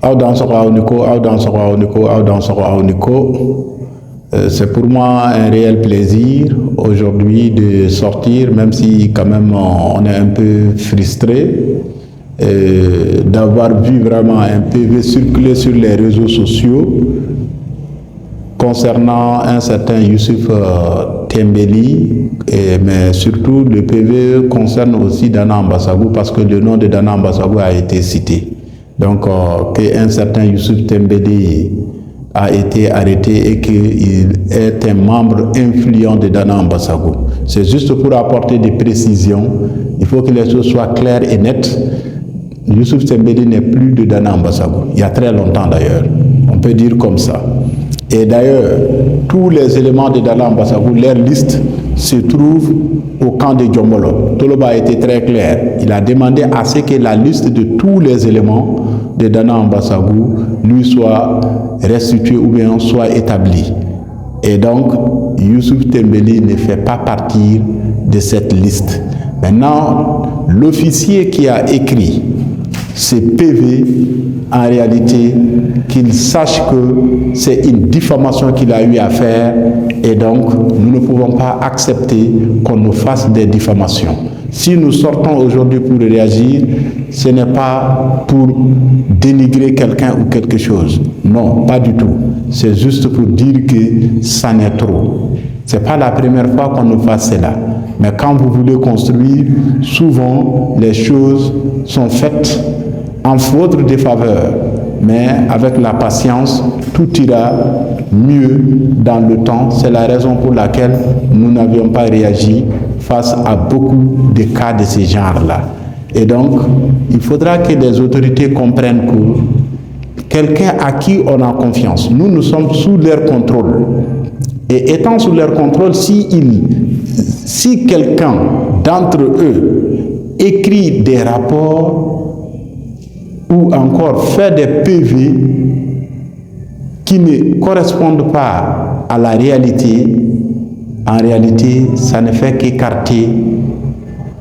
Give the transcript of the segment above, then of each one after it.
C'est pour moi un réel plaisir aujourd'hui de sortir, même si quand même on est un peu frustré, d'avoir vu vraiment un PV circuler sur les réseaux sociaux concernant un certain Youssouf Tembeli, mais surtout le PV concerne aussi Dana Ambassagou parce que le nom de Dana Ambassagou a été cité. Donc qu'un certain Youssouf Tembeli a été arrêté et qu'il est un membre influent de Dana Ambassagou. C'est juste pour apporter des précisions. Il faut que les choses soient claires et nettes. Youssouf Tembeli n'est plus de Dana Ambassagou. Il y a très longtemps d'ailleurs. On peut dire comme ça. Et d'ailleurs, tous les éléments de Dana Ambassagou, leur liste se trouve au camp de Djombolo. Toloba a été très clair. Il a demandé à ce que la liste de tous les éléments de Dana Ambassagou lui soit restituée ou bien soit établie. Et donc, Youssouf Tembeli ne fait pas partie de cette liste. Maintenant, l'officier qui a écrit ce PV, en réalité, qu'il sache que c'est une diffamation qu'il a eu à faire et donc nous ne pouvons pas accepter qu'on nous fasse des diffamations. Si nous sortons aujourd'hui pour réagir, ce n'est pas pour dénigrer quelqu'un ou quelque chose. Non, pas du tout. C'est juste pour dire que ça n'est trop. Ce n'est pas la première fois qu'on nous fasse cela. Mais quand vous voulez construire, souvent les choses sont faites en votre défaveur. Mais avec la patience, tout ira mieux dans le temps. C'est la raison pour laquelle nous n'avions pas réagi face à beaucoup de cas de ce genre-là. Et donc, il faudra que les autorités comprennent que quelqu'un à qui on a confiance, nous sommes sous leur contrôle. Et étant sous leur contrôle, si quelqu'un d'entre eux écrit des rapports ou encore fait des PV qui ne correspondent pas à la réalité, en réalité, ça ne fait qu'écarter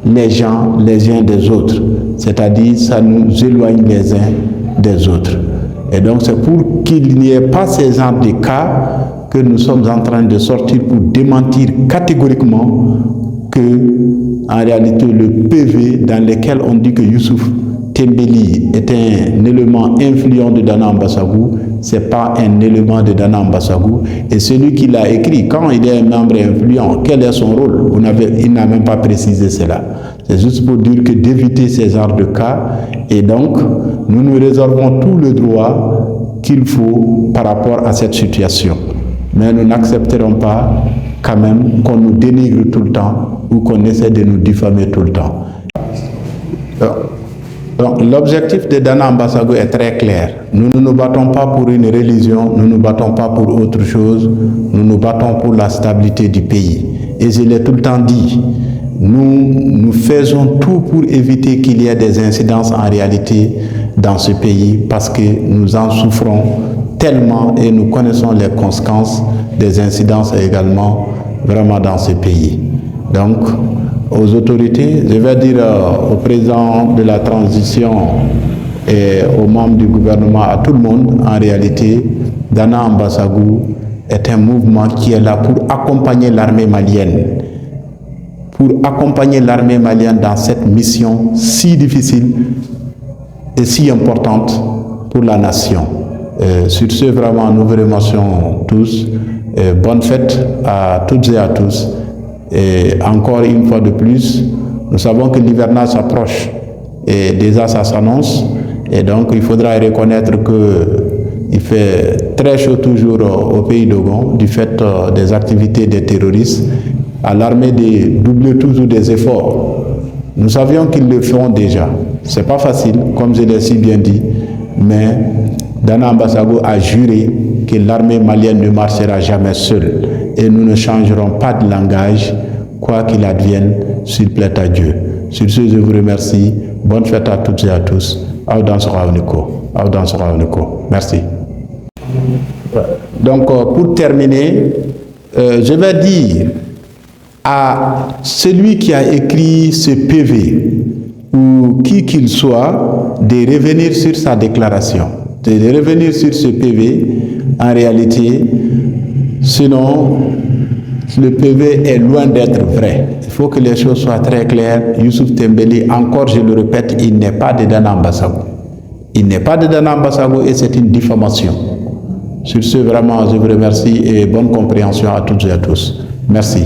les gens les uns des autres. C'est-à-dire, ça nous éloigne les uns des autres. Et donc, c'est pour qu'il n'y ait pas ces genres de cas que nous sommes en train de sortir pour démentir catégoriquement que, en réalité, le PV dans lequel on dit que Youssouf Tembeli est un élément influent de Dana Ambassagou, ce n'est pas un élément de Dana Ambassagou. Et celui qui l'a écrit, quand il est un membre influent, quel est son rôle? Il n'a même pas précisé cela. C'est juste pour dire que d'éviter ces genres de cas, et donc nous nous réservons tout le droit qu'il faut par rapport à cette situation. Mais nous n'accepterons pas quand même qu'on nous dénigre tout le temps ou qu'on essaie de nous diffamer tout le temps. Donc, l'objectif de Dana Ambassagou est très clair. Nous ne nous battons pas pour une religion, nous ne nous battons pas pour autre chose, nous nous battons pour la stabilité du pays. Et je l'ai tout le temps dit, nous faisons tout pour éviter qu'il y ait des incidences en réalité dans ce pays parce que nous en souffrons tellement et nous connaissons les conséquences des incidences également vraiment dans ce pays. Donc, aux autorités, je vais dire au président de la transition et aux membres du gouvernement, à tout le monde, en réalité, Dana Ambassagou est un mouvement qui est là pour accompagner l'armée malienne. Pour accompagner l'armée malienne dans cette mission si difficile et si importante pour la nation. Sur ce, vraiment, nous vous remercions tous. Bonne fête à toutes et à tous. Et encore une fois de plus, nous savons que l'hivernage s'approche et déjà ça s'annonce. Et donc, il faudra reconnaître qu'il fait très chaud toujours au pays d'Ogon du fait des activités des terroristes. À l'armée de doubler toujours des efforts. Nous savions qu'ils le font déjà. Ce n'est pas facile, comme je l'ai si bien dit, mais Dana Ambassagou a juré que l'armée malienne ne marchera jamais seule. Et nous ne changerons pas de langage, quoi qu'il advienne, s'il plaît à Dieu. Sur ce, je vous remercie. Bonne fête à toutes et à tous. Merci. Donc, pour terminer, je vais dire à celui qui a écrit ce PV, ou qui qu'il soit, de revenir sur sa déclaration. de revenir sur ce PV, en réalité, sinon, le PV est loin d'être vrai. Il faut que les choses soient très claires. Youssouf Tembeli, encore je le répète, il n'est pas de Dana Ambassago. Il n'est pas de Dana Ambassago et c'est une diffamation. Sur ce, vraiment, je vous remercie et bonne compréhension à toutes et à tous. Merci.